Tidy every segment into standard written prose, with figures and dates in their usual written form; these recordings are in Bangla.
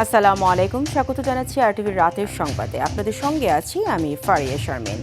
আসসালামু আলাইকুম, স্বাগত জানাচ্ছি আরটিভির রাতের সংবাদে। আপনাদের সঙ্গে আছি আমি ফারিয়া শারমিন।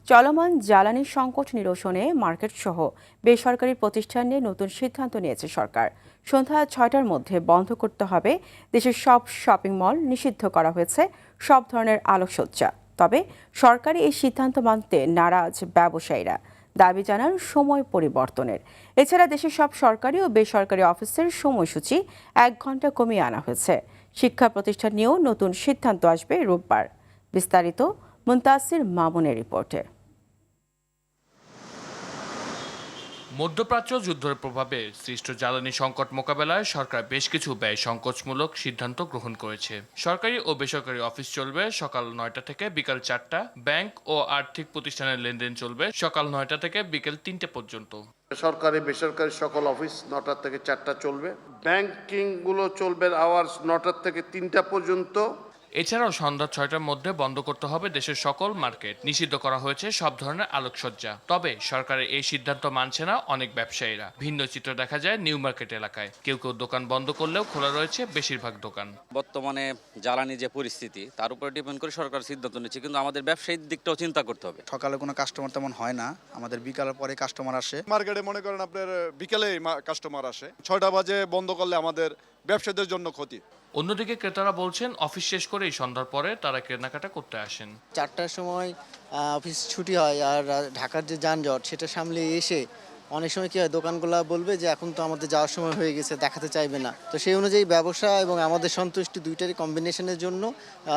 চলমান জ্বালানি সংকট নিরসনে মার্কেট সহ বেসরকারি প্রতিষ্ঠান নিয়ে নতুন সিদ্ধান্ত নিয়েছে সরকার। সন্ধ্যা ৬টার মধ্যে বন্ধ করতে হবে দেশের সব শপিং মল, নিষিদ্ধ করা হয়েছে সব ধরনের আলোকসজ্জা। তবে সরকারি এই সিদ্ধান্ত মানতে নারাজ ব্যবসায়ীরা, দাবি জানান সময় পরিবর্তনের। এছাড়া দেশের সব সরকারি ও বেসরকারি অফিসের সময়সূচি ১ ঘন্টা কমিয়ে আনা হয়েছে। শিক্ষা প্রতিষ্ঠান নিয়েও নতুন সিদ্ধান্ত আসবে রোববার। বিস্তারিত মুনতাসির মামুনের রিপোর্টে। মধ্যপ্রাচ্য যুদ্ধের প্রভাবে সৃষ্ট জ্বালানি সংকট মোকাবেলায় সরকার বেশ কিছু ব্যয় সংকোচমূলক সিদ্ধান্ত গ্রহণ করেছে। সরকারি ও বেসরকারি অফিস চলবে সকাল ৯টা থেকে বিকাল ৪টা। ব্যাংক ও আর্থিক প্রতিষ্ঠানের লেনদেন চলবে সকাল ৯টা থেকে বিকেল ৩টে পর্যন্ত। সরকারি বেসরকারি সকল অফিস ৯টা থেকে ৪টা চলবে। ব্যাংকিং গুলো চলবে আওয়ার্স ৯টা থেকে ৩টা পর্যন্ত। এছাড়াও সন্ধ্যা ৬টার মধ্যে বন্ধ করতে হবে দেশের সকল মার্কেট। নিষিদ্ধ করা হয়েছে সব ধরনের আলোকসজ্জা। তবে সরকারের এই সিদ্ধান্ত মানছে না অনেক ব্যবসায়ীরা। ভিন্ন চিত্র দেখা যায় নিউ মার্কেট এলাকায়। কেউ কেউ দোকান বন্ধ করলেও খোলা রয়েছে বেশিরভাগ দোকান। বর্তমানে জ্বালানি যে পরিস্থিতি তার উপরে ডিপেন্ড করে সরকার সিদ্ধান্ত নিচ্ছে, কিন্তু আমাদের ব্যবসায়িক দিকটাও চিন্তা করতে হবে। সকালে কোনো কাস্টমার তেমন হয় না, আমাদের বিকালের পরে কাস্টমার আসে। মার্কেটে মনে করেন আপনার বিকেলেই কাস্টমার আসে, ৬টা বাজে বন্ধ করলে আমাদের ব্যবসায়ীদের জন্য ক্ষতি। অন্যদিকে ক্রেতারা বলছেন অফিস শেষ করেই সন্ধ্যার পরে তারা কেনাকাটা করতে আসেন। ৪টার সময় অফিস ছুটি হয়, আর ঢাকার যে যানজট সেটা সামলে এসে অনেক সময় কী হয়, দোকানগুলো বলবে যে এখন তো আমাদের যাওয়ার সময় হয়ে গেছে, দেখাতে চাইবে না। তো সেই অনুযায়ী ব্যবসা এবং আমাদের সন্তুষ্টি দুইটারই কম্বিনেশনের জন্য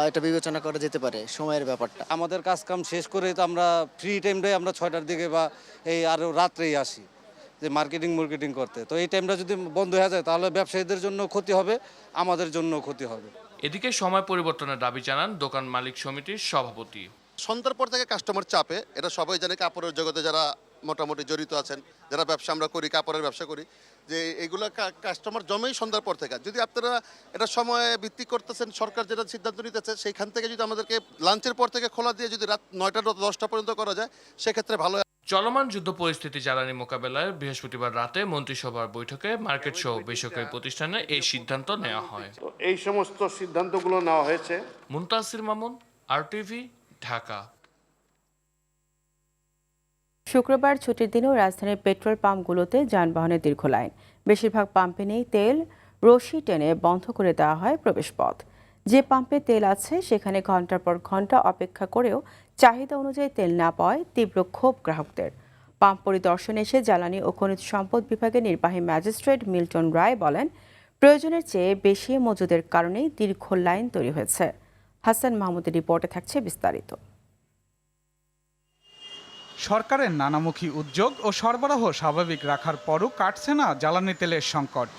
এটা বিবেচনা করা যেতে পারে সময়ের ব্যাপারটা। আমাদের কাজ কাম শেষ করে তো আমরা ফ্রি টাইমটাই আমরা ৬টার দিকে বা এই আরও রাত্রেই আসি যে মার্কেটিং করতে। তো এই টাইমটা যদি বন্ধ হয়ে যায় তাহলে ব্যবসায়ীদের জন্য ক্ষতি হবে, আমাদের জন্য ক্ষতি হবে। এদিকে সময় পরিবর্তনের দাবি জানান দোকান মালিক সমিতির সভাপতি। সন্ধ্যার পর থেকে কাস্টমার চাপে, এটা সবাই জানে। কাপড়ের জগতে যারা মোটামুটি জড়িত আছেন, যারা ব্যবসা আমরা করি, কাপড়ের ব্যবসা করি, যে এগুলো কাস্টমার জমেই সন্ধ্যার পর থেকে। যদি আপনারা এটা সময় ভিত্তিক করতেছেন, সরকার যেটা সিদ্ধান্ত নিতেছে সেইখান থেকে যদি আমাদেরকে লাঞ্চের পর থেকে খোলা দিয়ে যদি রাত ৯টা ১০টা পর্যন্ত করা যায় সেক্ষেত্রে ভালো। চলমান যুদ্ধ পরিস্থিতি জ্বালানি মোকাবেলায় বৃহস্পতিবার রাতে মন্ত্রিসভার বৈঠকে মার্কেট সহ বেসরকারি প্রতিষ্ঠানে এই সিদ্ধান্ত নেওয়া হয়। এই সমস্ত সিদ্ধান্তগুলো নেওয়া হয়েছে। মুনতাসির মামুন, আরটিভি, ঢাকা। শুক্রবার ছুটির দিনেও রাজধানীর পেট্রোল পাম্পগুলোতে যানবাহনের দীর্ঘ লাইন। বেশিরভাগ পাম্পে নেই তেল, রশি টেনে বন্ধ করে দেওয়া হয় প্রবেশপথ। যে পাম্পে তেল আছে সেখানে ঘন্টার পর ঘন্টা অপেক্ষা করেও চাহিদা অনুযায়ী তেল না পাওয়ায় তীব্র ক্ষোভ গ্রাহকদের। পাম্প পরিদর্শনে এসে জ্বালানি ও খনিজ সম্পদ বিভাগের নির্বাহী ম্যাজিস্ট্রেট মিল্টন রায় বলেন, প্রয়োজনের চেয়ে বেশি মজুদের কারণেই দীর্ঘ লাইন তৈরি হয়েছে। হাসান মাহমুদের রিপোর্টে থাকছে বিস্তারিত। সরকারের নানামুখী উদ্যোগ ও সরবরাহ স্বাভাবিক রাখার পরও কাটছে না জ্বালানি তেলের সংকট।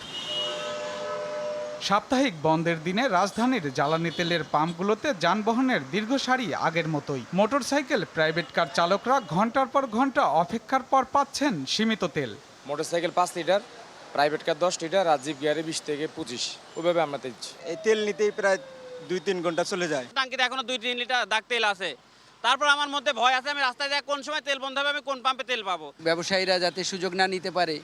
সাপ্তাহিক বন্ধের দিনে রাজধানীর জ্বালানি তেলের পাম্পগুলোতে যানবাহনের দীর্ঘ সারি আগের মতোই। মোটরসাইকেল, প্রাইভেট কার চালকরা ঘন্টার পর ঘন্টা অপেক্ষার পর পাচ্ছেন সীমিত তেল। Motorcycle 5 litre, private car 10 litre, আর জিপ গিয়ারে 20 থেকে 25, ওইভাবে আমরা দিচ্ছি। এই তেল নিতেই প্রায় 2-3 ঘন্টা চলে যায়। ট্যাঙ্কিতে এখনো 2-3 লিটার দাগ তেল আছে। তারপর আমার মধ্যে ভয় আছে, আমি রাস্তায় যাই কোন সময় তেল বন্ধ হবে, আমি কোন পাম্পে তেল পাবো। ব্যবসায়ীরা যাতে সুযোগ না নিতে পারে,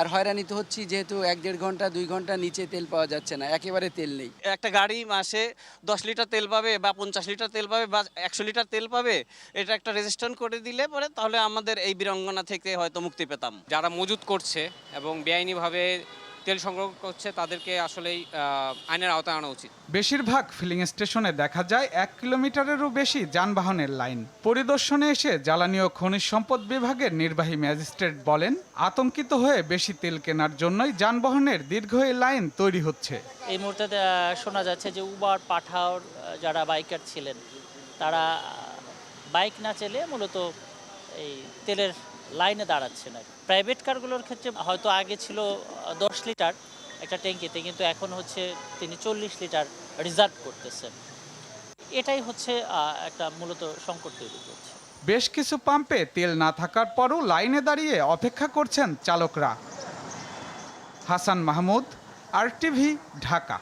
আর হয়রানিতে হচ্ছি যেহেতু 1-1.5 ঘন্টা 2 ঘন্টা নিচে তেল পাওয়া যাচ্ছে না, একেবারে তেল নেই। একটা গাড়ি মাসে 10 লিটার তেল পাবে বা 50 লিটার তেল পাবে বা 100 লিটার তেল পাবে, এটা একটা রেজিস্ট্রেশন করে দিলে পরে তাহলে আমাদের এই বিড়ম্বনা থেকে হয়তো মুক্তি পেতাম। যারা মজুত করছে এবং বেআইনিভাবে তেল সংগ্রহ করছে তাদেরকে আসলেই আইনের আওতায় আনা উচিত। বেশিরভাগ ফিলিং স্টেশনে দেখা যায় 1 কিলোমিটারেরও বেশি যানবাহনের লাইন। পরিদর্শনে এসে জ্বালানি ও খনিজ সম্পদ বিভাগের নির্বাহী ম্যাজিস্ট্রেট বলেন, আতঙ্কিত হয়ে বেশি তেল কেনার জন্যই যানবাহনের দীর্ঘ এই লাইন তৈরি হচ্ছে। এই মুহূর্তে শোনা যাচ্ছে যে উবার পাঠাওর যারা বাইকার ছিলেন তারা বাইক না চালিয়ে মূলত এই তেলের লাইনে দাঁড়াচ্ছে না। প্রাইভেট কারগুলোর ক্ষেত্রে হয়তো আগে ছিল 10 লিটার একটা ট্যাঙ্কিতে, কিন্তু এখন হচ্ছে তিনি 40 লিটার রিজার্ভ করতেছেন। এটাই হচ্ছে একটা মূলত সংকট তৈরি করছে। বেশ কিছু পাম্পে তেল না থাকার পরও লাইনে দাঁড়িয়ে অপেক্ষা করছেন চালকরা। হাসান মাহমুদ, আরটিভি, ঢাকা।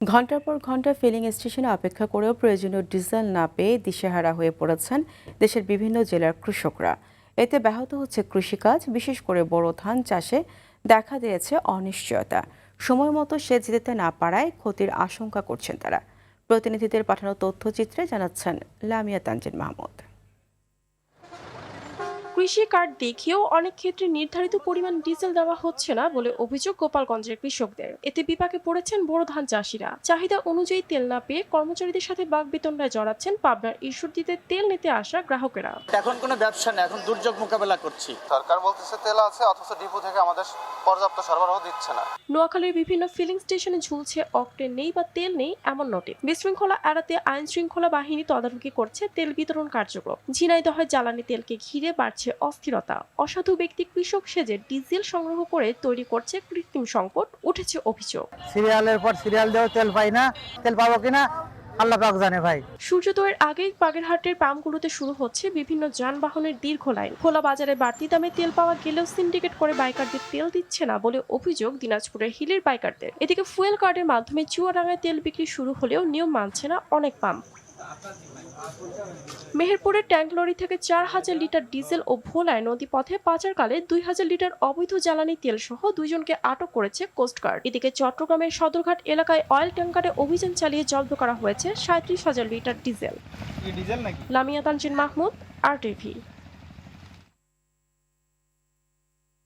ঘণ্টার পর ঘণ্টা ফিলিং স্টেশনে অপেক্ষা করেও প্রয়োজনীয় ডিজেল না পেয়ে দিশেহারা হয়ে পড়েছেন দেশের বিভিন্ন জেলার কৃষকরা। এতে ব্যাহত হচ্ছে কৃষিকাজ, বিশেষ করে বোরো ধান চাষে দেখা দিয়েছে অনিশ্চয়তা। সময় মতো সেচ দিতে না পারায় ক্ষতির আশঙ্কা করছেন তারা। প্রতিনিধিদের পাঠানো তথ্যচিত্রে জানাচ্ছেন লামিয়া তানজিন মাহমুদ। কৃষি কার্ড দেখিয়েও অনেক ক্ষেত্রে নির্ধারিত পরিমাণ ডিজেল দেওয়া হচ্ছে না বলে অভিযোগ গোপালগঞ্জের কৃষকদের। এতে বিপাকে পড়েছেন বোরো ধান চাষিরা। চাহিদা অনুযায়ী তেল না পেয়ে কর্মচারীদের সাথে বাকবিতণ্ডায় জড়াচ্ছেন পাবনার ঈশ্বরদীতে তেল নিতে আসা গ্রাহকেরা। এখন কোনো ব্যবসা না, এখন দুর্যোগ মোকাবেলা করছি। সরকার বলতেছে তেল আছে, অথচ ডিপো থেকে আমাদের পর্যাপ্ত সরবরাহ দিচ্ছে না। নোয়াখালীর বিভিন্ন ফিলিং স্টেশনে ঝুলছে অকটেন নেই বা তেল নেই এমন নোটিশ। বিশৃঙ্খলা এড়াতে আইন শৃঙ্খলা বাহিনী তদারকি করছে তেল বিতরণ কার্যক্রম। ঝিনাইদহে জ্বালানি তেলকে ঘিরে বাড়ছে অস্থিরতা। অসাধু ব্যক্তি কৃষক সেজে ডিজেল সংগ্রহ করে তৈরি করছে কৃত্রিম সংকট, উঠেছে অভিযোগ। সিরিয়ালের পর সিরিয়াল দেও তেল পাই না, তেল পাবো কিনা আল্লাহ পাক জানে ভাই। সূর্যোদয়ের আগেই বাগেরহাটের পাম্পগুলোতে শুরু হচ্ছে বিভিন্ন যানবাহনের দীর্ঘ লাইন। খোলা বাজারে বাড়তি দামে তেল পাওয়া গেলেও সিন্ডিকেট করে বাইকারদের তেল দিচ্ছে না বলে অভিযোগ দিনাজপুরের হিলের বাইকারদের। এদিকে ফুয়েল কার্ডের মাধ্যমে চুয়াডাঙ্গায় তেল বিক্রি শুরু হলেও নিয়ম মানছে না অনেক পাম্প। মেহেরপুরের ট্যাঙ্ক লরি থেকে 4000 লিটার ডিজেল ও ভোলায় নদীপথে পাচারকালে 2000 লিটার অবৈধ জ্বালানি তেল সহ 2 জনকে আটক করেছে কোস্টগার্ড। এদিকে চট্টগ্রামের সদরঘাট এলাকায় অয়েল ট্যাঙ্কারে অভিযান চালিয়ে জব্দ করা হয়েছে 37,000 litre diesel. Lamia Tanzin Mahmud, RTV।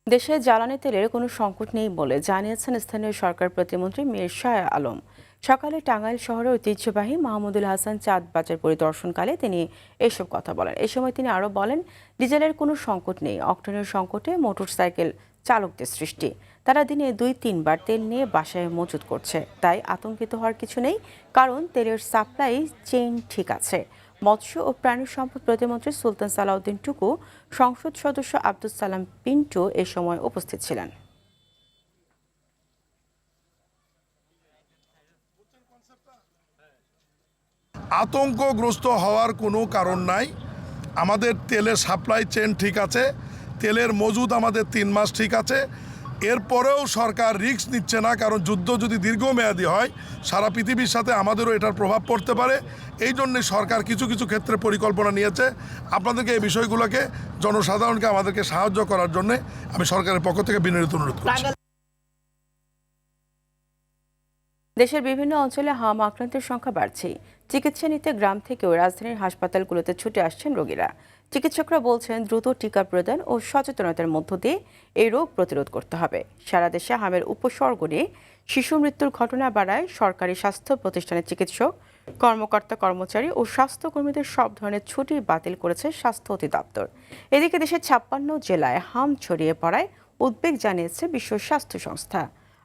দেশে জ্বালানি তেলের কোনো সংকট নেই বলে জানিয়েছেন স্থানীয় সরকার প্রতিমন্ত্রী মীর শাহ আলম। সকালে টাঙ্গাইল শহরের ঐতিহ্যবাহী মাহমুদুল হাসান চাঁদ বাজার পরিদর্শনকালে তিনি এসব কথা বলেন। এ সময় তিনি আরও বলেন, ডিজেলের কোনো সংকট নেই, অকটেনের সংকটে মোটরসাইকেল চালকদের সৃষ্টি। তারা দিনে 2-3 বার তেল নিয়ে বাসায় মজুত করছে, তাই আতঙ্কিত হওয়ার কিছু নেই, কারণ তেলের সাপ্লাই চেইন ঠিক আছে। মৎস্য ও প্রাণী সম্পদ প্রতিমন্ত্রী সুলতান সালাউদ্দিন টুকু, সংসদ সদস্য আব্দুস সালাম পিন্টু এ সময় উপস্থিত ছিলেন। আতঙ্কগ্রস্ত হওয়ার কোনো কারণ নাই। আমাদের তেলের সাপ্লাই চেইন ঠিক আছে, তেলের মজুদ আমাদের 3 মাস ঠিক আছে। এরপরেও সরকার রিস্ক নিচ্ছে না, কারণ যুদ্ধ যদি দীর্ঘমেয়াদী হয় সারা পৃথিবীর সাথে আমাদেরও এটার প্রভাব পড়তে পারে। এই জন্যে সরকার কিছু কিছু ক্ষেত্রে পরিকল্পনা নিয়েছে। আপনাদেরকে এই বিষয়গুলোকে, জনসাধারণকে আমাদেরকে সাহায্য করার জন্য আমি সরকারের পক্ষ থেকে বিনীত অনুরোধ করছি। দেশের বিভিন্ন অঞ্চলে হাম আক্রান্তের সংখ্যা বাড়ছে। চিকিৎসা নিতে গ্রাম থেকেও রাজধানীর হাসপাতালগুলোতে ছুটে আসছেন রোগীরা। চিকিৎসকরা বলছেন, দ্রুত টিকা প্রদান ও সচেতনতার মধ্য দিয়ে এই রোগ প্রতিরোধ করতে হবে। সারা দেশে হামের উপসর্গ নিয়ে শিশু মৃত্যুর ঘটনা বাড়ায় সরকারি স্বাস্থ্য প্রতিষ্ঠানের চিকিৎসক, কর্মকর্তা কর্মচারী ও স্বাস্থ্যকর্মীদের সব ধরনের ছুটি বাতিল করেছে স্বাস্থ্য অধিদপ্তর। এদিকে দেশের 56 জেলায় হাম ছড়িয়ে পড়ায় উদ্বেগ জানিয়েছে বিশ্ব স্বাস্থ্য সংস্থা।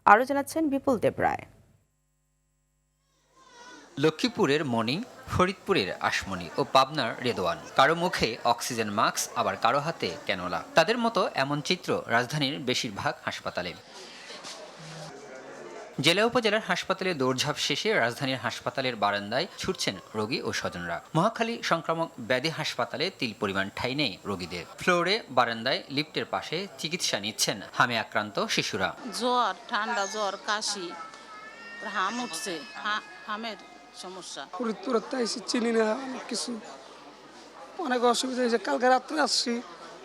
আরও জানাচ্ছেন বিপুল দেব রায়। লক্ষ্মীপুরের মণি, ফরিদপুরের আশমনি ও পাবনার রেদওয়ান। কারো মুখে অক্সিজেন মাস্ক, আবার কারো হাতে ক্যানোলা। তাদের মতো এমন চিত্র রাজধানীর বেশিরভাগ হাসপাতালে। জেলা উপজেলার হাসপাতালে দৌড়ঝাঁপ শেষে রাজধানীর হাসপাতালের বারান্দায় ছুটছেন রোগী ও স্বজনরা। মহাখালী সংক্রামক ব্যাধি হাসপাতালে তিল পরিমাণ ঠাঁই নেই রোগীদের। ফ্লোরে, বারান্দায়, লিফটের পাশে চিকিৎসা নিচ্ছেন হামে আক্রান্ত শিশুরা। জ্বর, ঠান্ডা জ্বর, কাশি, হাম উঠছে, হামের সমস্যা। ফরিদপুরতে এসে চিনি না কিছু, অনেক অসুবিধা হয়েছে। কালকে রাত্রে আসছি,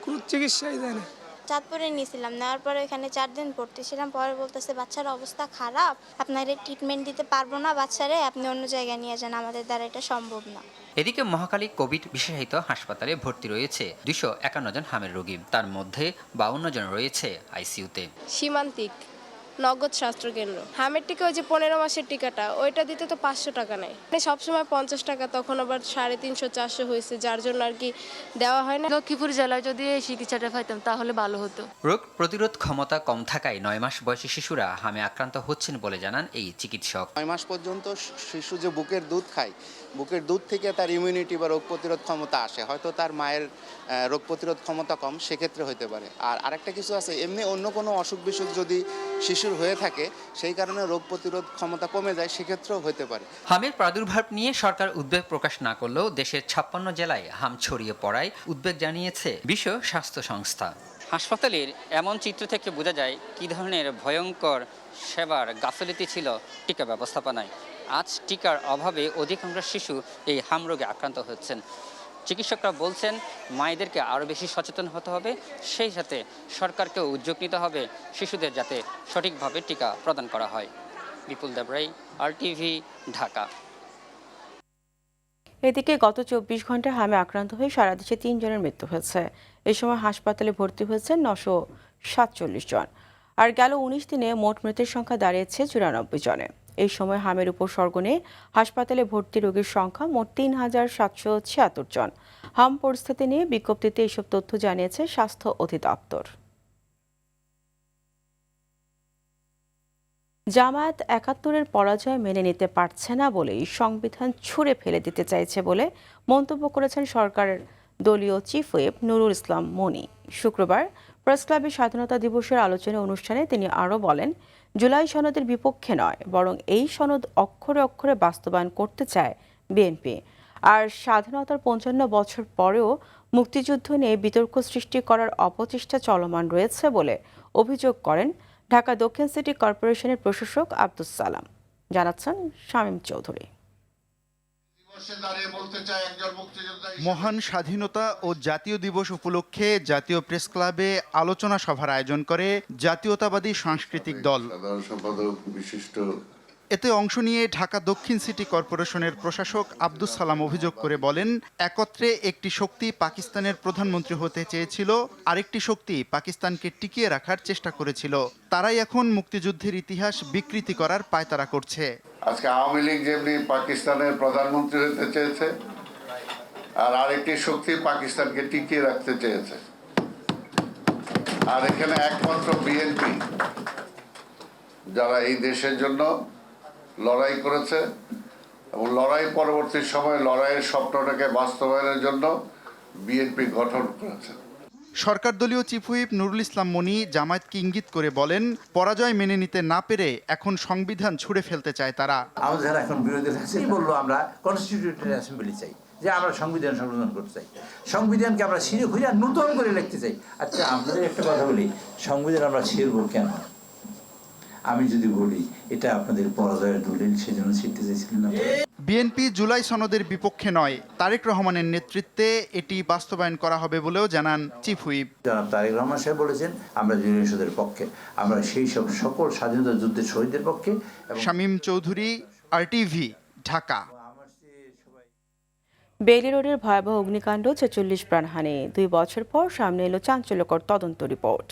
কোনো চিকিৎসাই দেয় না। চাঁদপুরে নিয়েছিলাম, নেওয়ার পরে এখানে 4 দিন পড়তেছিলাম। পরে বলতেছে বাচ্চার অবস্থা খারাপ, আপনার ট্রিটমেন্ট দিতে পারবো না বাচ্চারে, আপনি অন্য জায়গায় নিয়ে যান, আমাদের দ্বারা এটা সম্ভব না। এদিকে মহাখালী কোভিড বিশেষায়িত হাসপাতালে ভর্তি রয়েছে 251 জন হামের রোগী। তার মধ্যে 52 জন রয়েছে আইসিইউতে। সীমান্তিক নগদ স্বাস্থ্য কেন্দ্র। হামের টিকা, ওই যে 15 মাসের টিকাটা, ওইটা দিতে তো 500 টাকা নেয়। সবসময় 50 টাকা, তখন আবার 350-400 হয়েছে, যার জন্য আর কি দেওয়া হয় না। লক্ষ্মীপুর জেলায় যদি এই চিকিৎসাটা পাইতাম তাহলে ভালো হতো। রোগ প্রতিরোধ ক্ষমতা কম থাকায় 9 মাস বয়সী শিশুরা হামে আক্রান্ত হচ্ছেন বলে জানান এই চিকিৎসক। 9 মাস পর্যন্ত শিশু যে বুকের দুধ খায়, বুকের দুধ থেকে তার ইমিউনিটি বা রোগ প্রতিরোধ ক্ষমতা আসে। হয়তো তার মায়ের রোগ প্রতিরোধ ক্ষমতা কম, সেক্ষেত্রে হতে পারে। আর আরেকটা কিছু আছে, এমনি অন্য কোনো অসুখ বিসুখ যদি শিশুর হয়ে থাকে, সেই কারণে রোগ প্রতিরোধ ক্ষমতা কমে যায়, সেক্ষেত্রেও হতে পারে। হামের প্রাদুর্ভাব নিয়ে সরকার উদ্বেগ প্রকাশ না করলেও দেশের 56 জেলায় হাম ছড়িয়ে পড়ায় উদ্বেগ জানিয়েছে বিশ্ব স্বাস্থ্য সংস্থা। হাসপাতালের এমন চিত্র থেকে বোঝা যায় কী ধরনের ভয়ঙ্কর সেবার গাফিলতি ছিল টিকা ব্যবস্থাপনায়। আজ টিকার অভাবে অধিকাংশ শিশু এই হাম রোগে আক্রান্ত হচ্ছেন। চিকিৎসকরা বলছেন মায়েদেরকে আরও বেশি সচেতন হতে হবে, সেই সাথে সরকারকেও উদ্যোগ নিতে হবে শিশুদের যাতে সঠিকভাবে টিকা প্রদান করা হয়। বিপুল দেবরাই, RTV, ঢাকা। এদিকে গত 24 ঘন্টায় হামে আক্রান্ত হয়ে সারা দেশে 3 জনের মৃত্যু হয়েছে। এই সময় হাসপাতালে ভর্তি হয়েছেন 947 জন। আর গেল 19 দিনে মোট মৃতের সংখ্যা দাঁড়িয়েছে 94 জনে। এই সময় হামের উপসর্গ নিয়ে হাসপাতালে ভর্তি রোগীর সংখ্যা মোট 3776 জন। হাম পরিস্থিতি নিয়ে বিজ্ঞপ্তিতে এসব তথ্য জানিয়েছে স্বাস্থ্য অধিদপ্তর। জামায়াত 71-এর পরাজয় মেনে নিতে পারছে না বলেই সংবিধান ছুঁড়ে ফেলে দিতে চাইছে বলে মন্তব্য করেছেন সরকারের দলীয় চিফ হুইপ নুরুল ইসলাম মনি। শুক্রবার প্রেস ক্লাবে স্বাধীনতা দিবসের আলোচনা অনুষ্ঠানে তিনি আরও বলেন, জুলাই সনদের বিপক্ষে নয়, বরং এই সনদ অক্ষরে অক্ষরে বাস্তবায়ন করতে চায় বিএনপি। আর স্বাধীনতার 55 বছর পরেও মুক্তিযুদ্ধ নিয়ে বিতর্ক সৃষ্টি করার অপচেষ্টা চলমান রয়েছে বলে অভিযোগ করেন ঢাকা দক্ষিণ সিটি কর্পোরেশনের প্রশাসক আব্দুস সালাম। জানাচ্ছেন শামীম চৌধুরী। মহান স্বাধীনতা ও জাতীয় দিবস উপলক্ষে জাতীয় প্রেস ক্লাবে আলোচনা সভার আয়োজন করে জাতীয়তাবাদী সাংস্কৃতিক দল। এতে অংশ নিয়ে ঢাকা দক্ষিণ সিটি কর্পোরেশনের প্রশাসক আব্দুস সালাম অভিযোগ করে বলেন, একত্রে একটি শক্তি পাকিস্তানের প্রধানমন্ত্রী হতে চেয়েছিল, আরেকটি শক্তি পাকিস্তানকে টিকিয়ে রাখার চেষ্টা করেছিল। তারাই এখন মুক্তিযুদ্ধের ইতিহাস বিকৃতি করার পায়তারা করছে। আজকে আওয়ামী লীগ যেমনি পাকিস্তানের প্রধানমন্ত্রী হতে চেয়েছে, আর আরেকটি শক্তি পাকিস্তানকে টিকিয়ে রাখতে চেয়েছে। আর এখানে একমাত্র বিএনপি যারা এই দেশের জন্য লড়াই করেছে এবং লড়াই পরবর্তী সময়ে লড়াইয়ের স্বপ্নটাকে বাস্তবায়নের জন্য বিএনপি গঠন করেছে। সরকার দলীয় চিফ হুইপ নুরুল ইসলাম মনি জামায়াতকে ইঙ্গিত করে বলেন, পরাজয় মেনে নিতে না পেরে এখন সংবিধান ছুঁড়ে ফেলতে চায় তারা। আমাদের যারা এখন বিরোধী আছে বললো আমরা কনস্টিটিউশনাল অ্যাসেম্বলি চাই, যে আমরা সংবিধান সংশোধন করতে চাই, সংবিধানকে আমরা ছিঁড়ে খুঁজে নতুন করে লিখতে চাই। আচ্ছা, আপনাদের একটা কথা বলি, সংবিধান আমরা ছিঁড়ব কেন? আমি যদি বলি এটা আপনাদের পরাজয়ের দলিল, সেজন্য ছিঁড়তে চাইছিলেন না। বিএনপি জুলাই সনদের বিপক্ষে নয়, তারেক রহমানের নেতৃত্বে এটি বাস্তবায়ন করা হবে বলেও জানান চিফ হুইপ। জনাব তারেক রহমান সাহেব বলেছেন আমরা জুলাই সনদের পক্ষে, আমরা সেই সব সকল স্বাধীনতা যুদ্ধের শহীদদের পক্ষে। শামীম চৌধুরী, RTV, ঢাকা। বেইলি রোডের ভয়াবহ অগ্নিকাণ্ড, 46 প্রাণহানি। 2 বছর পর সামনে এলো চাঞ্চল্যকর তদন্ত রিপোর্ট।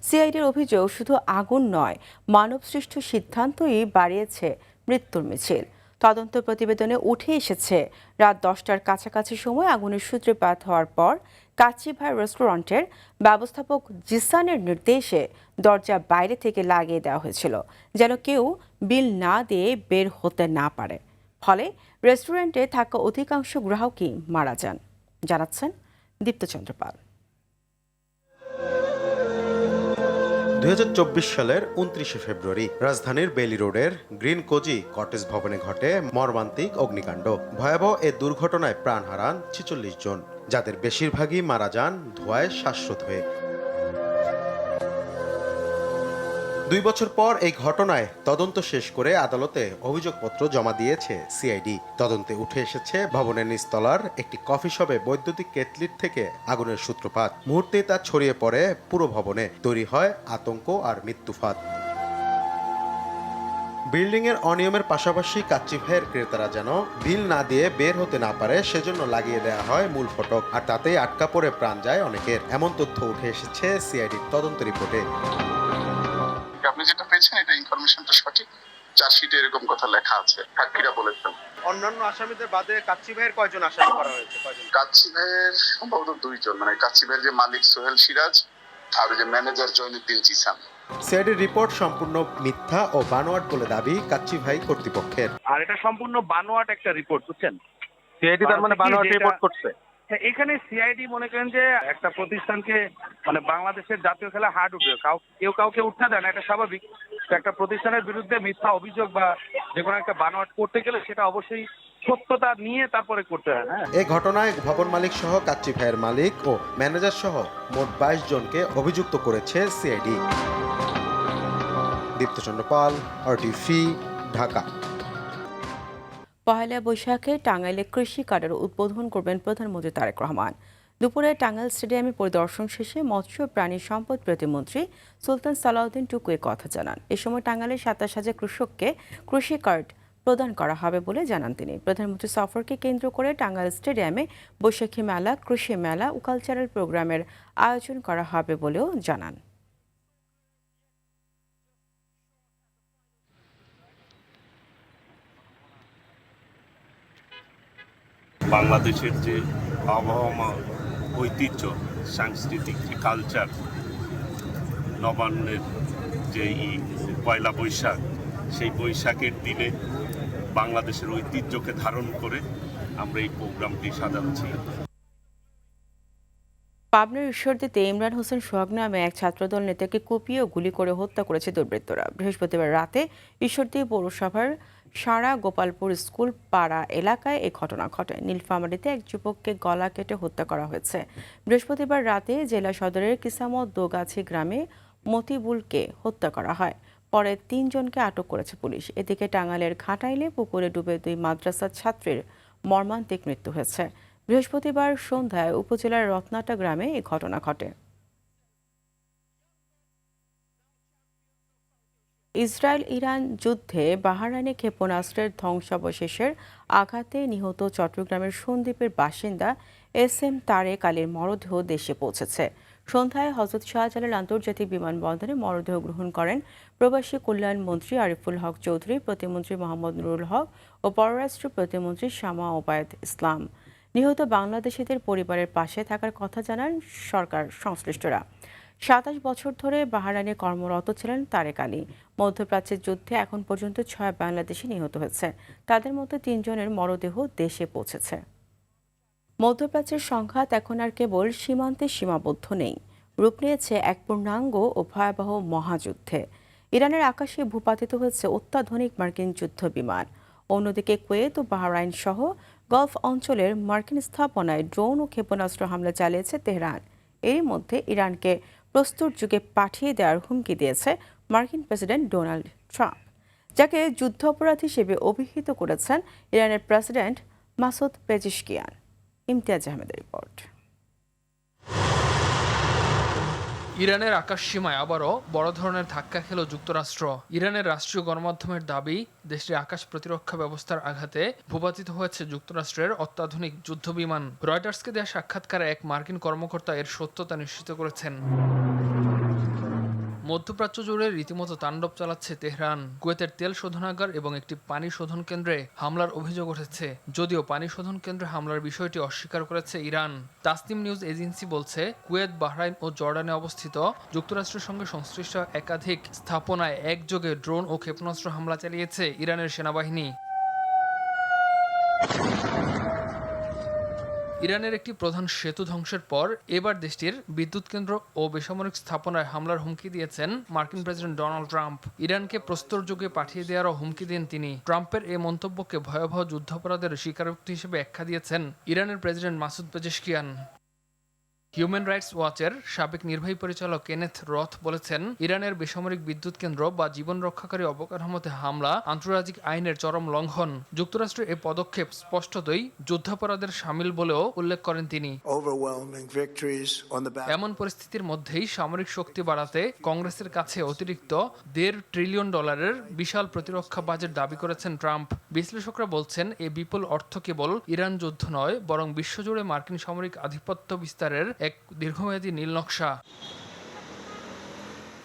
সিআইডির অভিযোগ, শুধু আগুন নয়, মানবসৃষ্ট সিদ্ধান্তই বাড়িয়েছে মৃত্যুর মিছিল। তদন্ত প্রতিবেদনে উঠে এসেছে, রাত 10টার কাছাকাছি সময় আগুনের সূত্রপাত হওয়ার পর কাচ্চিভাই রেস্টুরেন্টের ব্যবস্থাপক জিসানের নির্দেশে দরজা বাইরে থেকে লাগিয়ে দেওয়া হয়েছিল, যেন কেউ বিল না দিয়ে বের হতে না পারে। ফলে রেস্টুরেন্টে থাকা অধিকাংশ গ্রাহকই মারা যান। জানাচ্ছেন দীপ্তচন্দ্র পাল। 2024 সালের 29শে ফেব্রুয়ারি রাজধানীর বেইলি রোডের গ্রিন কোজি কটেজ ভবনে ঘটে মর্মান্তিক অগ্নিকাণ্ড। ভয়াবহ এ দুর্ঘটনায় প্রাণ হারান 46 জন, যাদের বেশিরভাগই মারা যান ধোঁয়ায় শ্বাসরোধ হয়ে। 2 বছর পর এই ঘটনায় তদন্ত শেষ করে আদালতে অভিযোগপত্র জমা দিয়েছে সিআইডি। তদন্তে উঠে এসেছে ভবনের নিচতলার একটি কফি শপে বৈদ্যুতিক কেটলির থেকে আগুনের সূত্রপাত। মুহূর্তেই তা ছড়িয়ে পড়ে পুরো ভবনে, তৈরি হয় আতঙ্ক আর মৃত্যুফাত। বিল্ডিং এর অনিয়মের পাশাপাশি কাচ্চিভাইয়ের ক্রেতারা যেন বিল না দিয়ে বের হতে না পারে, সেজন্য লাগিয়ে দেওয়া হয় মূল ফটক, আর তাতেই আটকা পড়ে প্রাণ যায় অনেকের। এমন তথ্য উঠে এসেছে সিআইডির তদন্ত রিপোর্টে। আপনি যেটা পেয়েছেন এটা ইনফরমেশনটা সঠিক, চার্জশিটে এরকম কথা লেখা আছে, সাক্ষীরা বলেছেন। অন্যান্য আসামিদের বাদে কাচ্চি ভাইয়ের কয়জন আসামি করা হয়েছে? কাচ্চি ভাইয়ের সম্ভবত 2 জন, মানে কাচ্চি ভাইয়ের যে মালিক সোহেল সিরাজ আর যে ম্যানেজার জয়নুদ্দিন জিসান। সিআইডির রিপোর্ট সম্পূর্ণ মিথ্যা ও বানোয়াট বলে দাবি কাচ্চিভাই কর্তৃপক্ষের। আর এটা সম্পূর্ণ বানোয়াট একটা রিপোর্ট, বুঝছেন? সিআইডি তার মানে বানোয়াট রিপোর্ট করছে। এখানে সিআইডি মনে করেন যে একটা প্রতিষ্ঠানকে, মানে বাংলাদেশের জাতীয় খেলা হার্ড উঠবে, কেউ কাউকে উঠতে দেয় না, এটা স্বাভাবিক। একটা প্রতিষ্ঠানের বিরুদ্ধে মিথ্যা অভিযোগ বা যে কোনো একটা বানোয়াট করতে গেলে সেটা অবশ্যই সত্যতা নিয়ে তারপরে করতে হয়। এই ঘটনায় ভবন মালিক সহ কাচ্চি ভাইয়ের মালিক ও ম্যানেজার সহ মোট 22 জনকে অভিযুক্ত করেছে সিআইডি। দীপ্তচন্দ্র পাল, RTV, ঢাকা। পহেলা বৈশাখে টাঙ্গাইলে কৃষি কার্ডের উদ্বোধন করবেন প্রধানমন্ত্রী তারেক রহমান। দুপুরে টাঙ্গাইল স্টেডিয়ামে পরিদর্শন শেষে মৎস্য প্রাণী সম্পদ প্রতিমন্ত্রী সুলতান সালাউদ্দিন টুকু এ কথা জানান। এ সময় টাঙ্গাইলের ২৭,০০০ কৃষককে কৃষি কার্ড প্রদান করা হবে বলে জানান তিনি। প্রধানমন্ত্রী সফরকে কেন্দ্র করে টাঙ্গাইল স্টেডিয়ামে বৈশাখী মেলা, কৃষি মেলা ও কালচারাল প্রোগ্রামের আয়োজন করা হবে বলেও জানান। বাংলাদেশের যে আবহাওয়া, ঐতিহ্য, সাংস্কৃতিক যে কালচার, নবান্নের যে পয়লা বৈশাখ, সেই বৈশাখের দিনে বাংলাদেশের ঐতিহ্যকে ধারণ করে আমরা এই প্রোগ্রামটি সাজাচ্ছি। পাবনার ঈশ্বরদীতে ইমরান হোসেন সোহাগ নামে এক ছাত্রদল নেতাকে কুপিয়ে ও গুলি করে হত্যা করেছে দুর্বৃত্তরা। বৃহস্পতিবার রাতে ঈশ্বরদী পৌরসভার সারা গোপালপুর স্কুল পাড়া এলাকায় এই ঘটনা ঘটে। নীলফামারীতে এক যুবককে গলা কেটে হত্যা করা হয়েছে। বৃহস্পতিবার রাতে জেলা সদরের কিসামত দোগাছি গ্রামে মতিবুলকে হত্যা করা হয়। পরে ৩ জনকে আটক করেছে পুলিশ। এদিকে টাঙ্গাইলের ঘাটাইলে পুকুরে ডুবে 2 মাদ্রাসার ছাত্রীর মর্মান্তিক মৃত্যু হয়েছে। বৃহস্পতিবার সন্ধ্যায় উপজেলার রত্নাটা গ্রামে এই ঘটনা ঘটে। ইসরায়েল ইরান যুদ্ধে বাহরাইনে ক্ষেপণাস্ত্রের ধ্বংসাবশেষের আঘাতে নিহত চট্টগ্রামের সন্দ্বীপের বাসিন্দা SM তারেক আলীর মরদেহ দেশে পৌঁছেছে। সন্ধ্যায় হযরত শাহজালাল আন্তর্জাতিক বিমানবন্দরে মরদেহ গ্রহণ করেন প্রবাসী কল্যাণ মন্ত্রী আরিফুল হক চৌধুরী, প্রতিমন্ত্রী মোহাম্মদ নুরুল হক ও পররাষ্ট্র প্রতিমন্ত্রী শামা ওবায়দ ইসলাম। নিহত বাংলাদেশিদের পরিবারের পাশে থাকার কথা জানান সরকার সংশ্লিষ্টরা। ২৭ বছর ধরে বাহরাইনে কর্মরত ছিলেন তারেক আলী। মধ্যপ্রাচ্যের যুদ্ধে এখন পর্যন্ত ৬ বাংলাদেশি নিহত হয়েছে। তাদের মধ্যে ৩ জনের মরদেহ দেশে পৌঁছেছে। মধ্যপ্রাচ্যের সংঘাত এখন আর কেবল সীমান্তে সীমাবদ্ধ নেই, রূপ নিয়েছে এক পূর্ণাঙ্গ ও ভয়াবহ মহাযুদ্ধে। ইরানের আকাশে ভূপাতিত হয়েছে অত্যাধুনিক মার্কিন যুদ্ধ বিমান। অন্যদিকে কুয়েত ও বাহরাইন সহ গলফ অঞ্চলের মার্কিন স্থাপনায় ড্রোন ও ক্ষেপণাস্ত্র হামলা চালিয়েছে তেহরান। এরই মধ্যে ইরানকে প্রস্তুত যুগে পাঠিয়ে দেওয়ার হুমকি দিয়েছে মার্কিন প্রেসিডেন্ট ডোনাল্ড ট্রাম্প, যাকে যুদ্ধাপরাধ হিসেবে অভিহিত করেছেন ইরানের প্রেসিডেন্ট মাসুদ পেজিশকিয়ান। ইমতিয়াজ আহমেদের রিপোর্ট। ইরানের আকাশ সীমায় আবারও বড় ধরনের ধাক্কা খেল যুক্তরাষ্ট্র। ইরানের রাষ্ট্রীয় গণমাধ্যমের দাবি, দেশটির আকাশ প্রতিরক্ষা ব্যবস্থার আঘাতে ভূপাতিত হয়েছে যুক্তরাষ্ট্রের অত্যাধুনিক যুদ্ধবিমান। রয়টার্সকে দেওয়া সাক্ষাৎকারে এক মার্কিন কর্মকর্তা এর সত্যতা নিশ্চিত করেছেন। মধ্যপ্রাচ্য জুড়ে রীতিমতো তাণ্ডব চালাচ্ছে তেহরান। কুয়েতের তেল শোধনাগার এবং একটি পানি শোধন কেন্দ্রে হামলার অভিযোগ উঠেছে, যদিও পানি শোধন কেন্দ্রে হামলার বিষয়টি অস্বীকার করেছে ইরান। তাসনিম নিউজ এজেন্সি বলছে, কুয়েত, বাহরাইন ও জর্ডানে অবস্থিত যুক্তরাষ্ট্রের সঙ্গে সংশ্লিষ্ট একাধিক স্থাপনায় একযোগে ড্রোন ও ক্ষেপণাস্ত্র হামলা চালিয়েছে ইরানের সেনাবাহিনী। ইরানের একটি প্রধান সেতু ধ্বংসের পর এবার দেশটির বিদ্যুৎ কেন্দ্র ও বেসামরিক স্থাপনায় হামলার হুমকি দিয়েছেন মার্কিন প্রেসিডেন্ট ডোনাল্ড ট্রাম্প। ইরানকে প্রস্তর যুগে পাঠিয়ে দেওয়ারও হুমকি দেন তিনি। ট্রাম্পের এই মন্তব্যকে ভয়াবহ যুদ্ধাপরাধের স্বীকারোক্তি হিসেবে আখ্যা দিয়েছেন ইরানের president Masoud Pezeshkian. Human rights ওয়াচের সাবেক নির্বাহী পরিচালক কেনেথ রথ বলেছেন, ইরানের বেসামরিক বিদ্যুৎ কেন্দ্র বা জীবন রক্ষাকারী অবকাঠামোতে হামলা আন্তর্জাতিক আইনের চরম লঙ্ঘন। যুক্তরাষ্ট্রের এই পদক্ষেপ স্পষ্টতই যুদ্ধাপরাধের শামিল বলেও উল্লেখ করেন তিনি। এমন পরিস্থিতির মধ্যেই সামরিক শক্তি বাড়াতে কংগ্রেসের কাছে অতিরিক্ত $1.5 ট্রিলিয়ন বিশাল প্রতিরক্ষা বাজেট দাবি করেছেন ট্রাম্প। বিশ্লেষকরা বলছেন, এই বিপুল অর্থ কেবল ইরান যুদ্ধ নয়, বরং বিশ্বজুড়ে মার্কিন সামরিক আধিপত্য বিস্তারের এক দীর্ঘমেয়াদী নীলনকশা।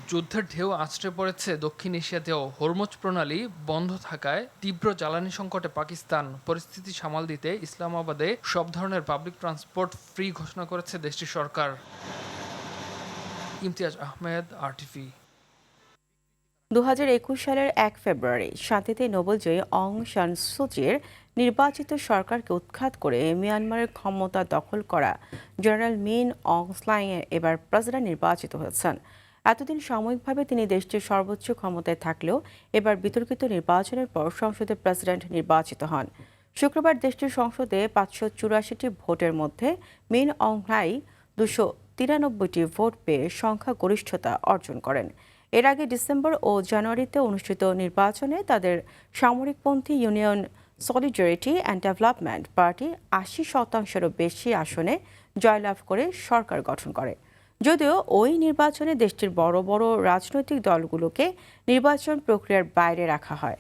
যুদ্ধের ঢেউ আছড়ে পড়েছে দক্ষিণ এশিয়াতেও। হরমুজ প্রণালী বন্ধ থাকায় তীব্র জ্বালানি সংকটে পাকিস্তান। পরিস্থিতি সামাল দিতে ইসলামাবাদে সব ধরনের পাবলিক ট্রান্সপোর্ট ফ্রি ঘোষণা করেছে দেশটির সরকার। ইমতিয়াজ আহমেদ, RTV। 2021 সালের 1 ফেব্রুয়ারি শান্তিতে নোবেলজয়ী অং সান সুচির নির্বাচিত সরকারকে উৎখাত করে মিয়ানমারের ক্ষমতা দখল করা জেনারেল মিন অং স্লাইং এবার প্রেসিডেন্ট নির্বাচিত হয়েছেন। এতদিন সাময়িকভাবে তিনি দেশটির সর্বোচ্চ ক্ষমতায় থাকলেও এবার বিতর্কিত নির্বাচনের পর সংসদে প্রেসিডেন্ট নির্বাচিত হন। শুক্রবার দেশটির সংসদে 584টি ভোটের মধ্যে মিন অং স্লাইং 293টি ভোট পেয়ে সংখ্যাগরিষ্ঠতা অর্জন করেন। এর আগে ডিসেম্বর ও জানুয়ারিতে অনুষ্ঠিত নির্বাচনে তাদের সামরিকপন্থী union solidarity and development party ৮০%-এরও বেশি আসনে জয়লাভ করে সরকার গঠন করে। যদিও ওই নির্বাচনে দেশটির বড় বড় রাজনৈতিক দলগুলোকে নির্বাচন প্রক্রিয়ার বাইরে রাখা হয়।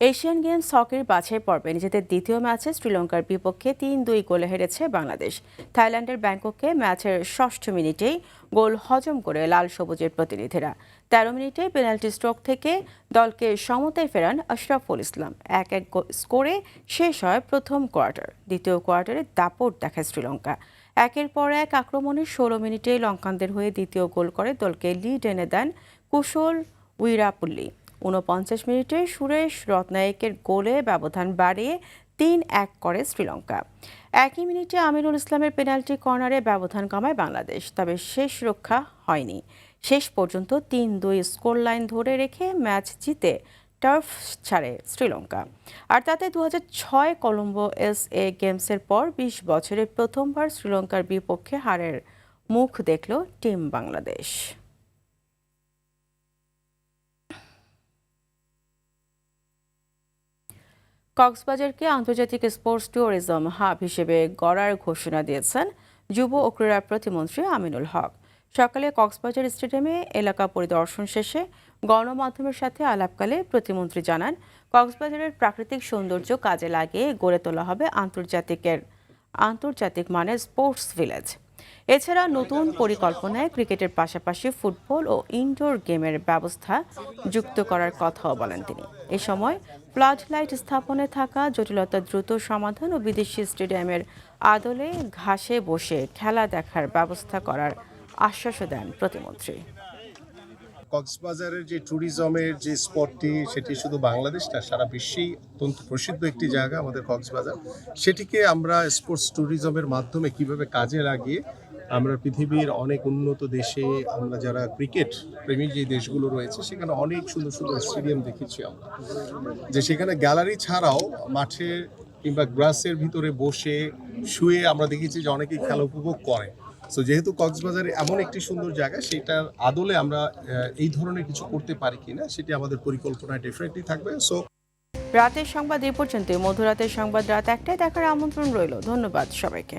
এশিয়ান গেমস হকির বাছাই পর্বে নিজেদের দ্বিতীয় ম্যাচে শ্রীলঙ্কার বিপক্ষে ৩-২ গোলে হেরেছে বাংলাদেশ। থাইল্যান্ডের ব্যাংককে ম্যাচের ৬ষ্ঠ মিনিটেই গোল হজম করে লাল সবুজের প্রতিনিধিরা। ১৩ মিনিটে পেনাল্টি স্ট্রোক থেকে দলকে সমতায় ফেরান আশরাফুল ইসলাম। ১-১ স্কোরে শেষ হয় প্রথম কোয়ার্টার। দ্বিতীয় কোয়ার্টারে দাপট দেখায় শ্রীলঙ্কা। একের পর এক আক্রমণে ১৬ মিনিটে লঙ্কানদের হয়ে দ্বিতীয় গোল করে দলকে লিড এনে দেন কুশল উইরাপুল্লি। ৪৯ মিনিটে সুরেশ রত্নায়েকের গোলে ব্যবধান বাড়িয়ে ৩-১ করে শ্রীলঙ্কা। একই মিনিটে আমিনুল ইসলামের পেনাল্টি কর্নারে ব্যবধান কমায় বাংলাদেশ, তবে শেষ রক্ষা হয়নি। শেষ পর্যন্ত ৩-২ স্কোর লাইন ধরে রেখে ম্যাচ জিতে টার্ফ ছাড়ে শ্রীলঙ্কা। আর তাতে ২০০৬ কলম্বো এসএ গেমসের পর ২০ বছরে প্রথমবার শ্রীলঙ্কার বিপক্ষে হারের মুখ দেখল টিম বাংলাদেশ। কক্সবাজারকে আন্তর্জাতিক স্পোর্টস ট্যুরিজম হাব হিসেবে গড়ার ঘোষণা দিয়েছেন যুব ও ক্রীড়া প্রতিমন্ত্রী আমিনুল হক। সকালে কক্সবাজার স্টেডিয়ামে এলাকা পরিদর্শন শেষে গণমাধ্যমের সাথে আলাপকালে প্রতিমন্ত্রী জানান, কক্সবাজারের প্রাকৃতিক সৌন্দর্য কাজে লাগিয়ে গড়ে তোলা হবে আন্তর্জাতিক মানের স্পোর্টস ভিলেজ। এছাড়া নতুন পরিকল্পনায় ক্রিকেটের পাশাপাশি ফুটবল ও ইনডোর গেমের ব্যবস্থা যুক্ত করার কথাও বলেন তিনি। এ সময় ফ্লাড লাইট স্থাপনে থাকা জটিলতা দ্রুত সমাধান ও বিদেশি স্টেডিয়ামের আদলে ঘাসে বসে খেলা দেখার ব্যবস্থা করার আশ্বাসও দেন প্রতিমন্ত্রী। কক্সবাজারের যে ট্যুরিজমের যে স্পটটি, সেটি শুধু বাংলাদেশ না, সারা বিশ্বেই অত্যন্ত প্রসিদ্ধ একটি জায়গা আমাদের কক্সবাজার। সেটিকে আমরা স্পোর্টস ট্যুরিজমের মাধ্যমে কিভাবে কাজে লাগিয়ে আমরা পৃথিবীর অনেক উন্নত দেশে আমরা যারা ক্রিকেট প্রেমী যে দেশগুলো রয়েছে সেখানে অনেক সুন্দর সুন্দর স্টেডিয়াম দেখেছি আমরা, যে সেখানে গ্যালারি ছাড়াও মাঠে কিংবা গ্রাসের ভিতরে বসে শুয়ে আমরা দেখেছি যে অনেকেই খেলা উপভোগ করে। সো যেহেতু কক্সবাজার এমন একটি সুন্দর জায়গা, সেটার আদলে আমরা এই ধরনের কিছু করতে পারি কিনা সেটি আমাদের পরিকল্পনায় ডেফিনেটলি থাকবে। সো রাতের সংবাদ এই পর্যন্ত। মধ্যরাতের সংবাদ রাত ১টায় দেখার আমন্ত্রণ রইল। ধন্যবাদ সবাইকে।